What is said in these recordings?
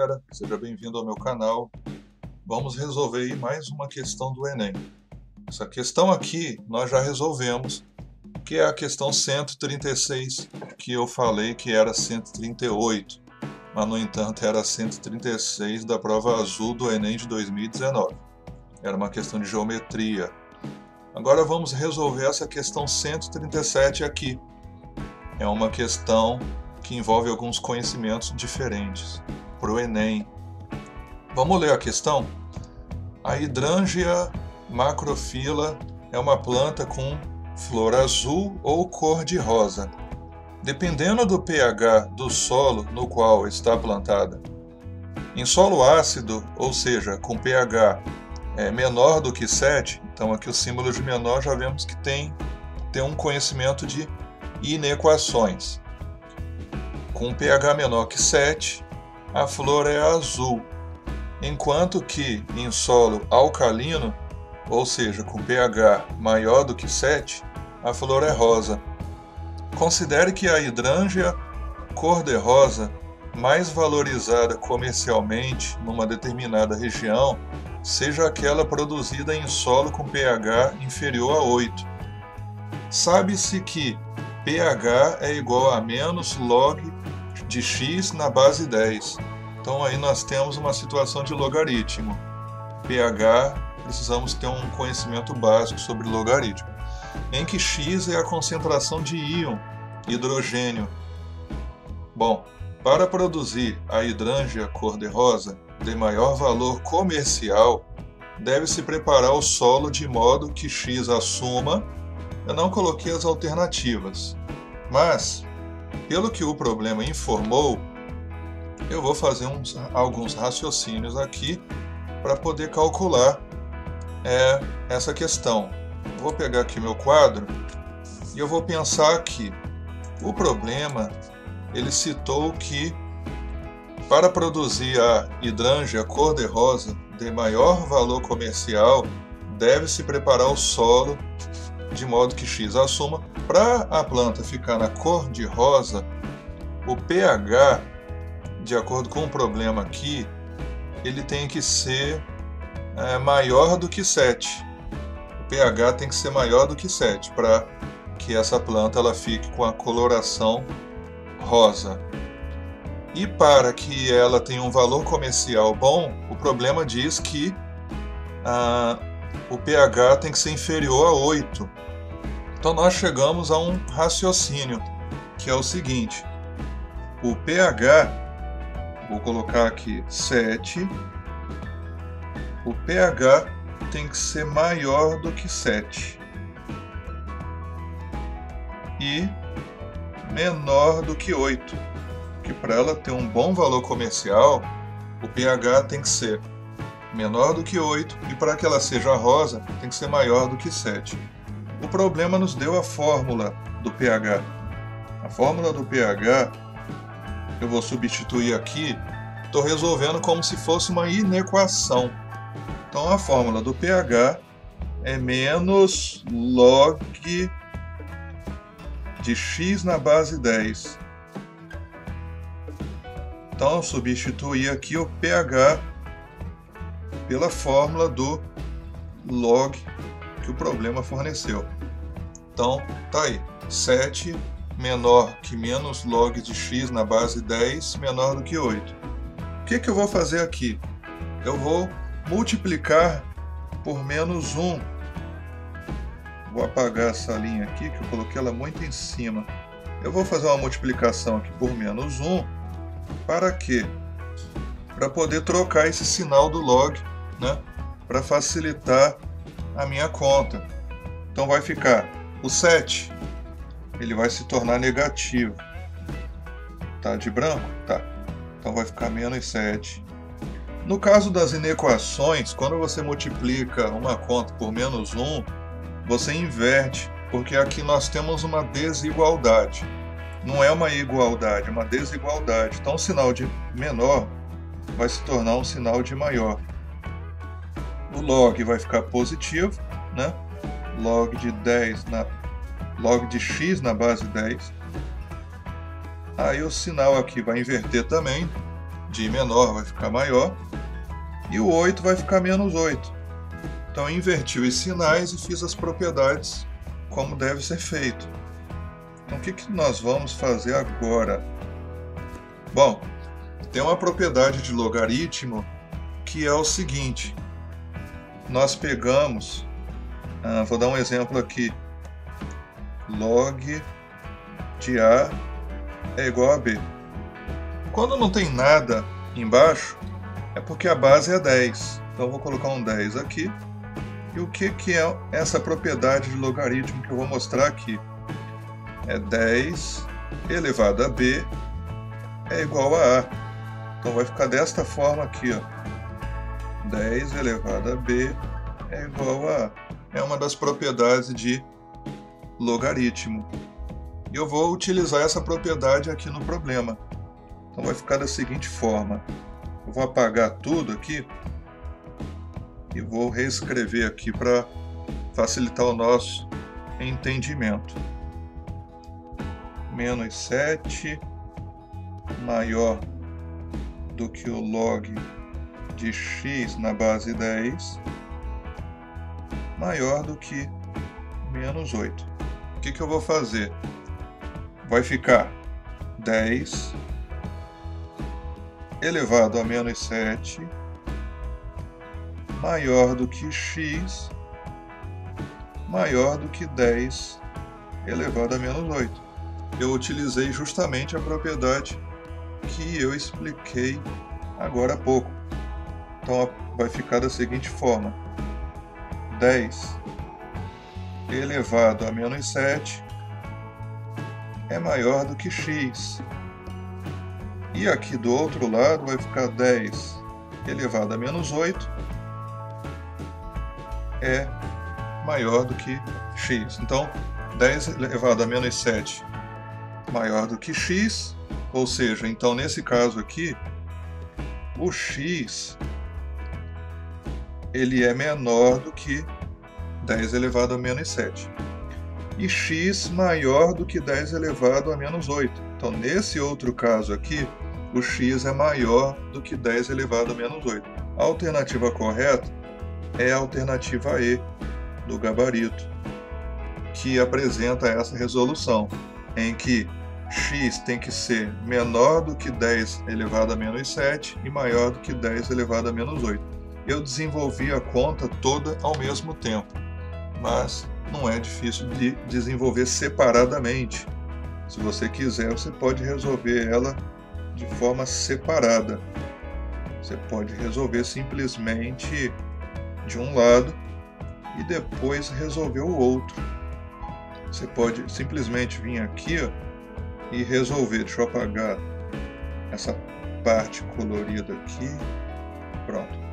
galera, seja bem-vindo ao meu canal. Vamos resolver aí mais uma questão do Enem. Essa questão aqui nós já resolvemos, que é a questão 136, que eu falei que era 138, mas no entanto era 136 da prova azul do Enem de 2019. Era uma questão de geometria. Agora vamos resolver essa questão 137 aqui. É uma questão que envolve alguns conhecimentos diferentes para o Enem. Vamos ler a questão? A hidrangeia macrophylla é uma planta com flor azul ou cor de rosa. Dependendo do pH do solo no qual está plantada. Em solo ácido, ou seja, com pH menor do que 7, então aqui o símbolo de menor já vemos que tem um conhecimento de inequações. Com pH menor que 7, a flor é azul, enquanto que em solo alcalino, ou seja, com pH maior do que 7, a flor é rosa. Considere que a hidrangeia cor-de-rosa mais valorizada comercialmente numa determinada região seja aquela produzida em solo com pH inferior a 8. Sabe-se que pH é igual a menos log de x na base 10. Então aí nós temos uma situação de logaritmo. pH, precisamos ter um conhecimento básico sobre logaritmo, em que x é a concentração de íon hidrogênio. Bom, para produzir a hidrangeia cor-de-rosa de maior valor comercial, deve-se preparar o solo de modo que x assuma. Eu não coloquei as alternativas, mas, pelo que o problema informou, eu vou fazer alguns raciocínios aqui para poder calcular essa questão. Vou pegar aqui meu quadro e eu vou pensar que o problema, ele citou que para produzir a hidrangeia cor-de-rosa de maior valor comercial, deve-se preparar o solo de modo que x assuma. Para a planta ficar na cor de rosa, o pH, de acordo com o problema aqui, ele tem que ser maior do que 7. O pH tem que ser maior do que 7 para que essa planta ela fique com a coloração rosa. E para que ela tenha um valor comercial bom, o problema diz que o pH tem que ser inferior a 8. Então nós chegamos a um raciocínio, que é o seguinte: o pH, vou colocar aqui 7, o pH tem que ser maior do que 7 e menor do que 8, que para ela ter um bom valor comercial, o pH tem que ser menor do que 8 e para que ela seja rosa, tem que ser maior do que 7. O problema nos deu a fórmula do pH. A fórmula do pH, eu vou substituir aqui, estou resolvendo como se fosse uma inequação. Então a fórmula do pH é menos log de x na base 10. Então eu substituí aqui o pH pela fórmula do log que o problema forneceu. Então tá aí, 7 menor que menos log de x na base 10 menor do que 8. O que eu vou fazer aqui? Eu vou multiplicar por menos 1. Vou apagar essa linha aqui, que eu coloquei ela muito em cima. Eu vou fazer uma multiplicação aqui por menos 1. Para quê? Para poder trocar esse sinal do log, né? Para facilitar a minha conta. Então vai ficar o 7, ele vai se tornar negativo. Tá de branco? Tá. Então vai ficar menos 7. No caso das inequações, quando você multiplica uma conta por menos 1, você inverte, porque aqui nós temos uma desigualdade. Não é uma igualdade, é uma desigualdade. Então o sinal de menor vai se tornar um sinal de maior. O log vai ficar positivo, né? Log de x na base 10. Aí o sinal aqui vai inverter também, de menor vai ficar maior e o 8 vai ficar menos 8. Então eu inverti os sinais e fiz as propriedades como deve ser feito. Então o que nós vamos fazer agora? Bom, tem uma propriedade de logaritmo que é o seguinte. Nós pegamos, vou dar um exemplo aqui, log de A é igual a B. Quando não tem nada embaixo, é porque a base é 10. Então eu vou colocar um 10 aqui. E o que é essa propriedade de logaritmo que eu vou mostrar aqui? É 10 elevado a B é igual a A. Então vai ficar desta forma aqui, ó. 10 elevado a B é igual a A. É uma das propriedades de logaritmo. E eu vou utilizar essa propriedade aqui no problema. Então vai ficar da seguinte forma. Eu vou apagar tudo aqui e vou reescrever aqui para facilitar o nosso entendimento. Menos 7 maior do que o log de x na base 10 maior do que menos 8. O que eu vou fazer? Vai ficar 10 elevado a menos 7 maior do que x maior do que 10 elevado a menos 8. Eu utilizei justamente a propriedade que eu expliquei agora há pouco. Então vai ficar da seguinte forma. 10 elevado a menos 7 é maior do que x. E aqui do outro lado vai ficar 10 elevado a menos 8 é maior do que x. Então, 10 elevado a menos 7 maior do que x, ou seja, então nesse caso aqui, o x ele é menor do que 10 elevado a menos 7. E x maior do que 10 elevado a menos 8. Então, nesse outro caso aqui, o x é maior do que 10 elevado a menos 8. A alternativa correta é a alternativa E do gabarito, que apresenta essa resolução, em que x tem que ser menor do que 10 elevado a menos 7 e maior do que 10 elevado a menos 8. Eu desenvolvi a conta toda ao mesmo tempo, mas não é difícil de desenvolver separadamente. Se você quiser, você pode resolver ela de forma separada. Você pode resolver simplesmente de um lado e depois resolver o outro. Você pode simplesmente vir aqui, ó, e resolver. Deixa eu apagar essa parte colorida aqui. Pronto.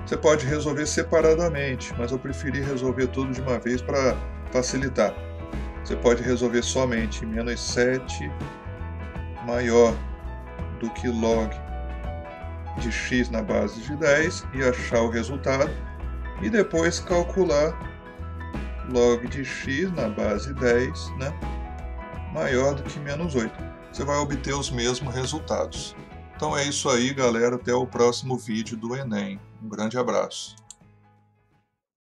Você pode resolver separadamente, mas eu preferi resolver tudo de uma vez para facilitar. Você pode resolver somente menos 7 maior do que log de x na base de 10 e achar o resultado. E depois calcular log de x na base 10, né, maior do que menos 8. Você vai obter os mesmos resultados. Então é isso aí, galera. Até o próximo vídeo do Enem. Um grande abraço.